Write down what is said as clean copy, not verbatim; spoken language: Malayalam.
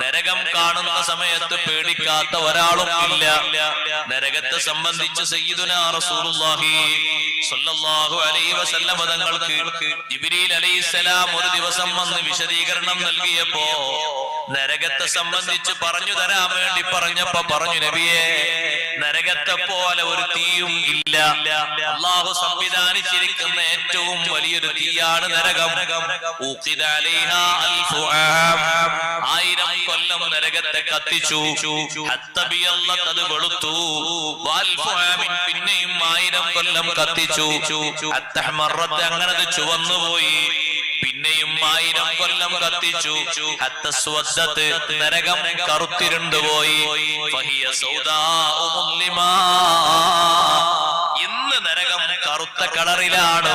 നരകം കാണുന്ന സമയത്ത് പേടിക്കാത്ത ഒരാളും ഇല്ല. നരകത്തെ സംബന്ധിച്ച് സയ്യിദുനാ റസൂലുള്ളാഹി സ്വല്ലല്ലാഹു അലൈഹി വസല്ലം തങ്ങൾക്ക് ജിബ്രീൽ അലൈഹിസ്സലാം ഒരു ദിവസം വന്ന് വിശദീകരണം നൽകിയപ്പോ നരകത്തെ സംബന്ധിച്ച് പറഞ്ഞു തരാൻ വേണ്ടി പറഞ്ഞപ്പോ പറഞ്ഞു, നബിയേ, നരകത്തെ പോലെ ഒരു തീയും ഇല്ല. അല്ലാഹു സംവിധാനിച്ചിരിക്കുന്ന ഏറ്റവും വലിയൊരു തീയാണ് നരകം. 1000 കൊല്ലം നരകത്തെ കത്തിച്ചു. അത് വെളുത്തു. പിന്നെയും 1000 കൊല്ലം കത്തിച്ചു. അങ്ങനെ ചുവന്നുപോയി. പിന്നെയും 1000 കൊല്ലം കത്തിച്ചു. നരകം കറുത്തിരുണ്ടുപോയി. ഇന്ന് നരകം കറുത്ത കളറിലാണ്.